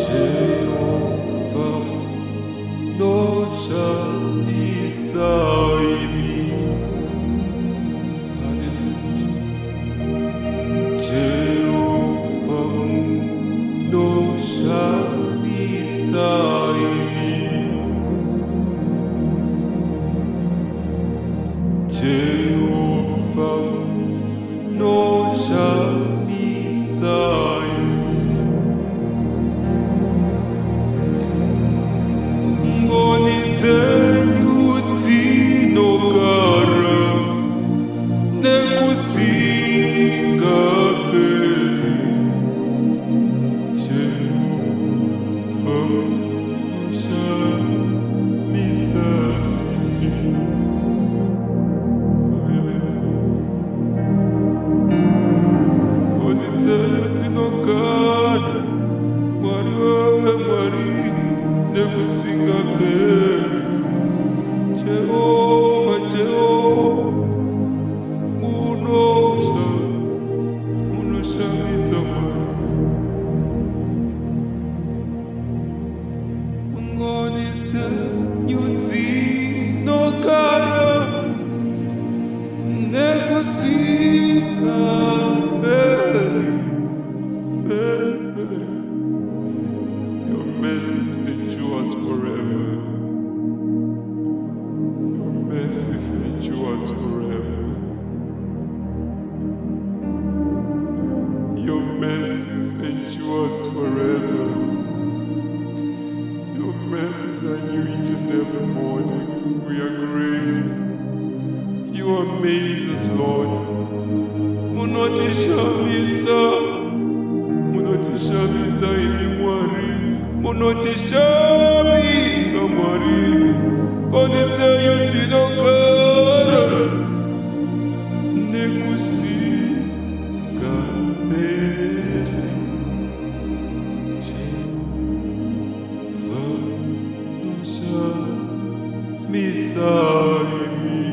Jehovah knows beside me. Jehovah knows beside me. Jehovah knows beside me. Your mercies endures forever. Your mercies endures forever. Your mercies endures forever. Your mercies are new each and every morning. We are grateful. You amaze us, Lord. Munotishamisa inimwari, munotishamisa mwari. Konite yutinokara, nekusika peri. Jehovah knows beside me.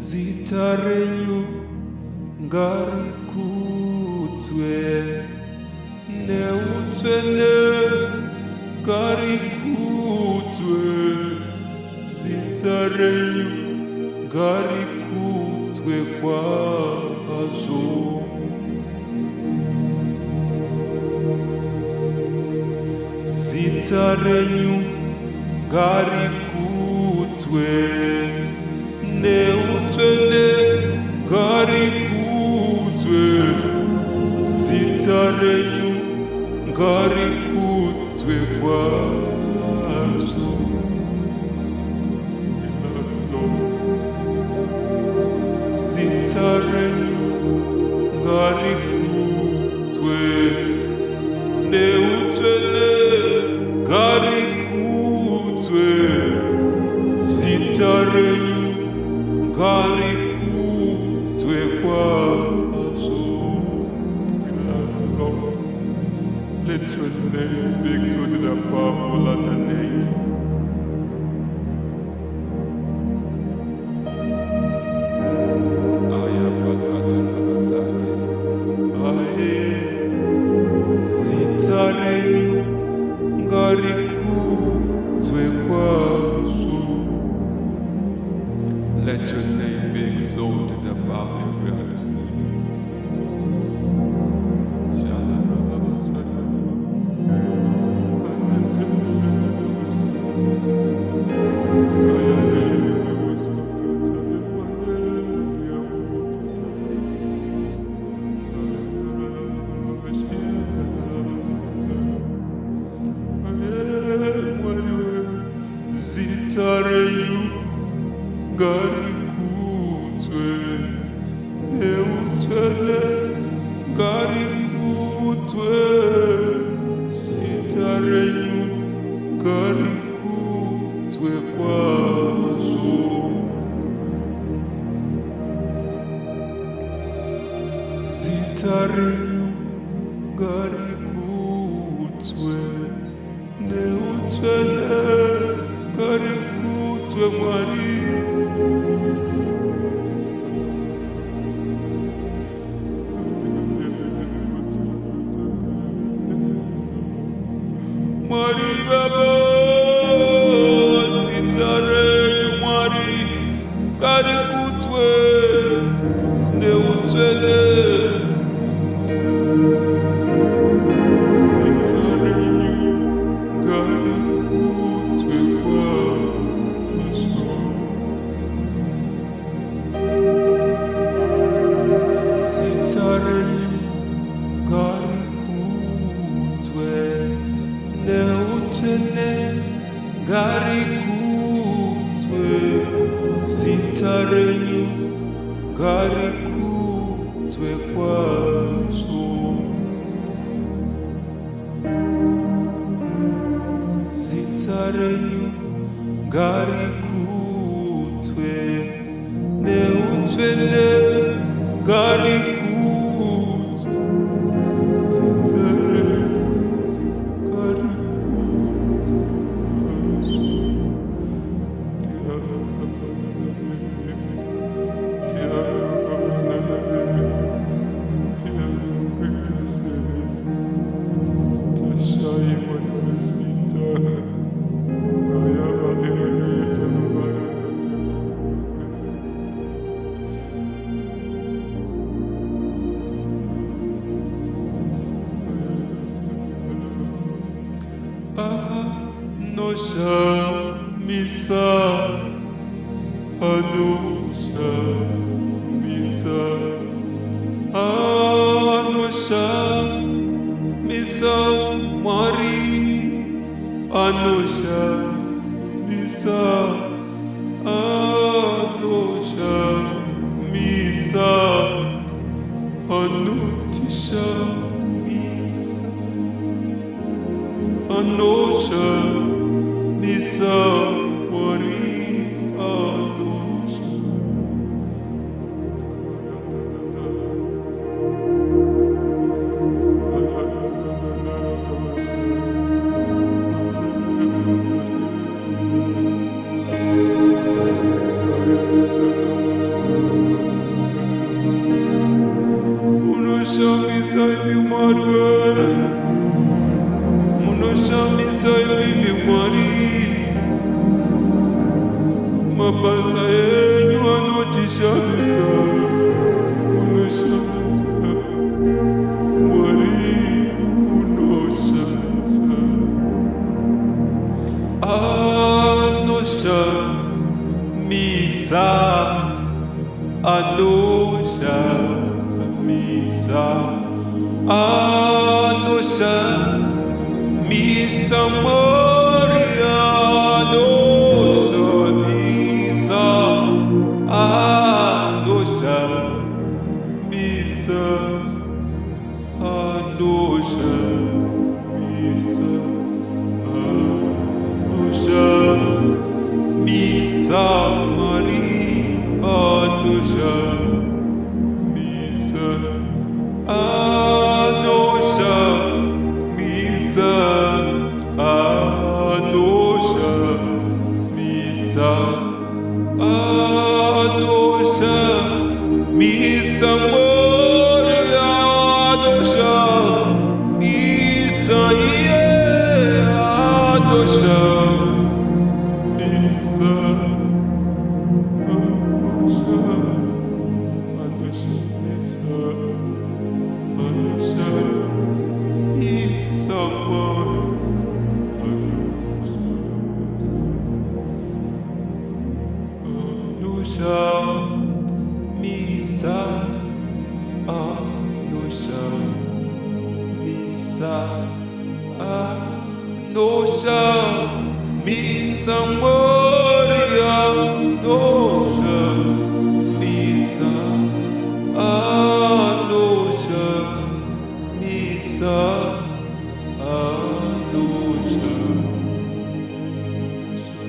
Zitarenyu ngarikutswe neutsvene ngarikutswe. Zitarenyu ngarikutswe kwazvo. Zitarenyu ngarikutswe neutsvene ngarikutswe. Zitarenyu ngarikutswe kwazvo. Zitarenyu ngarikutswe neutsvene ngarikutswe. Zitarenyu ngarikutswe kwazvo. Lord, let your name be exalted above all other names. Zitarenyu ngarikutswe kwazvo. Let your name be exalted above every other name. Zitarenyu ngarikutswe neutsvene ngarikutswe. Zitarenyu ngarikutswe. neutele karikutwe mwari mwari baba sitare mwari karikutwe neutele Sitarenyu garikutwe kwazo Sitarenyu garikutwe neutwele garikutwe Sitarenyu Anosha misa, Anosha misa, Anosha misa, Mari, Anosha misa, Anosha misa, Anutisha misa, Anosha misa, Mari, Anosha. Anosha misa, Mari, mabasa yenyu anotisha misa, unosha misa, Mwari unosha misa, anosha misa, anosha misa, anosha misa, Maria anosha misa, anosha misa, anosha misa, anosha misa, Maria anosha misa, anosha misa, anosha misa, anosha misa, Maria anosha misa, anosha misa, anosha misa, anosha misa, anosha misa, anosha misa, anosha misa, Maria anosha misa, anosha misa, anosha misa,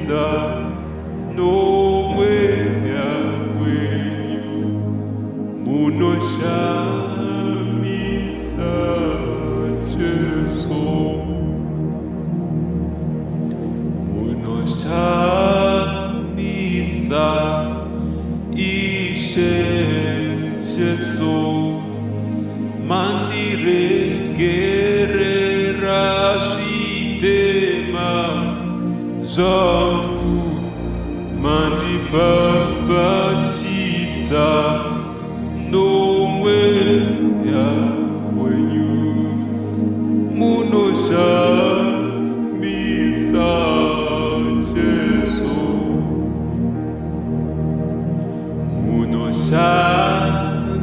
baptiza nomweya wenyu munoshamisa Jesu munoshamisa Ishe Jesu mandiregerera zvitema zvangu mandibhabhatidza nomweya wenyu munoshamisa Jesu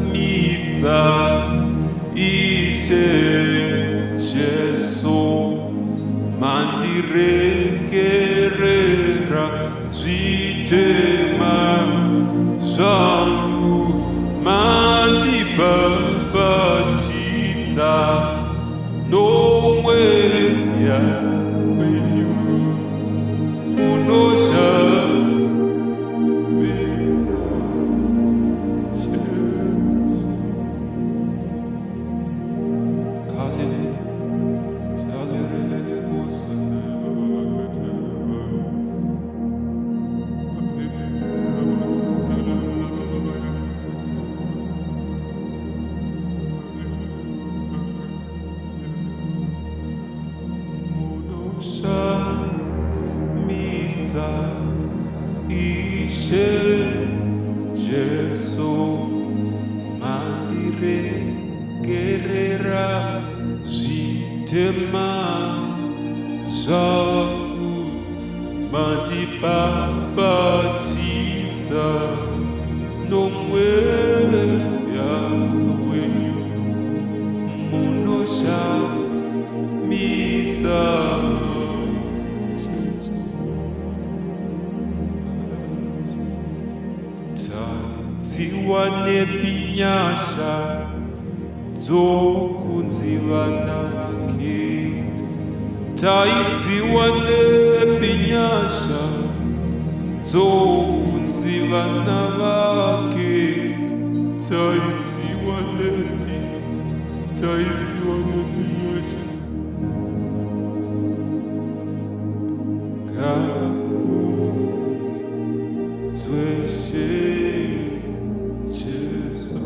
munoshamisa Ishe Jesu mandiregerera zvitema zvangu mandibhabhatidza nomweya wenyu munoshamisa Jesu. Ishe Jesu mandiregerera zvitema zvangu mandibhabhatidza nomweya wenyu munoshamisa taidziwa nepinyasha dzokunzi vana vake taidziwa nepinyasha dzokunzi vana vake taidziwa nepinyasha kakudzweshe Jesu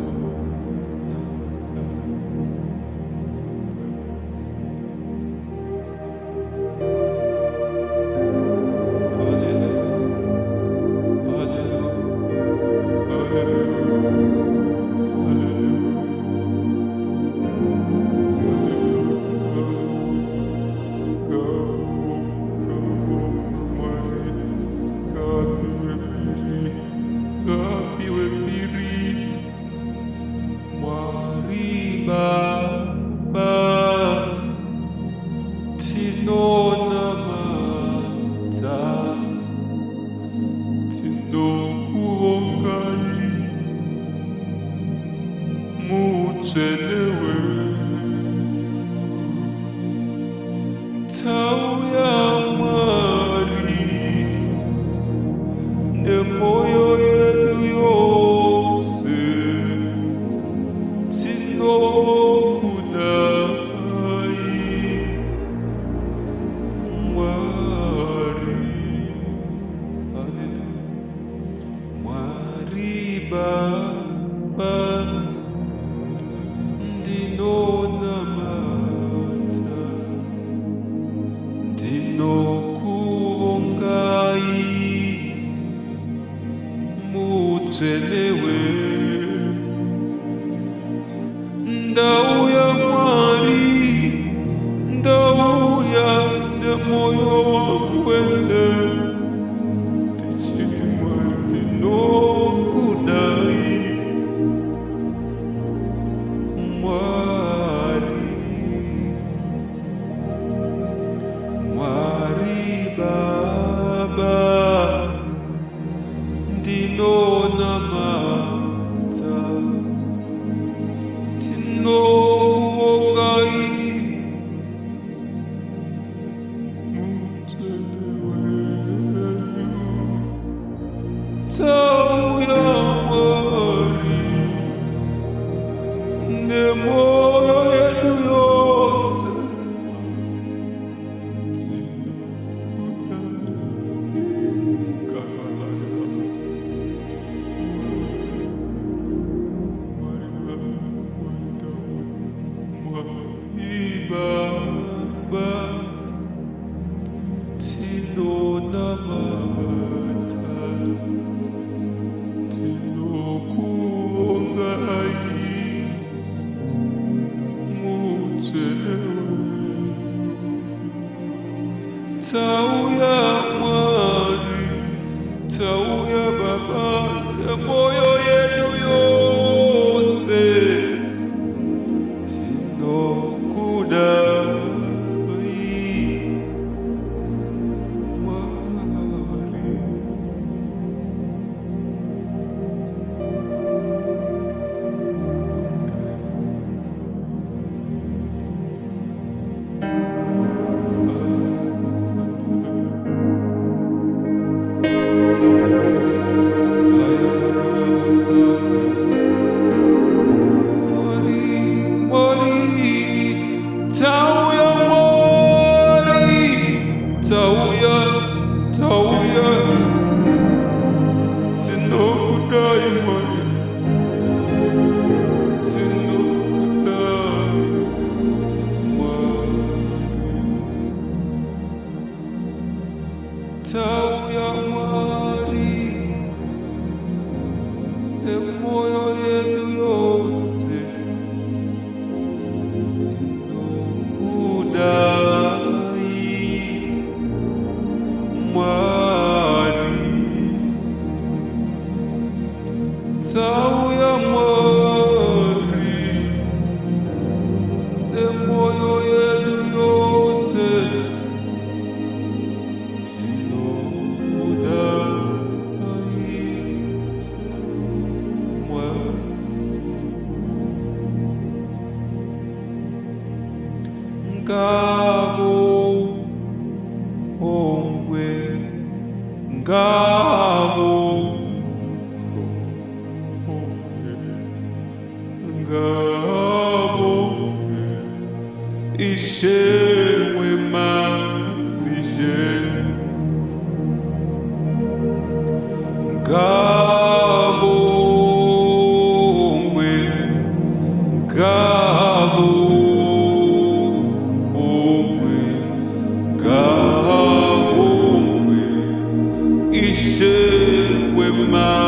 mutsvenewe tauya Mwari nemoyo yedu yose tinokudai Mwari Mwari Baba ndinonamata ndinokuvongai mutsvenewe ndauya Mwari ndauya nemoyo wangu wese tichiti Mwari ndinokudai Mwari Baba ndinonamata tauya mwari nemoyo yedu yose tauya mwari, tauya baba, moyo yedu yose tinokudai mwari. Tauya, tinokudai mwari, tinokudai mwari. Tauya mwari, emoyo yedu yose tinokudai mwari. Tauya mwari, emoyo yedu yose tinokudai mwari. Ngabo ongwe, ngabo ngabo ishewe manzishe, ngabo ongwe, ngabo ongwe, ngabo ongwe ishewe manzishe.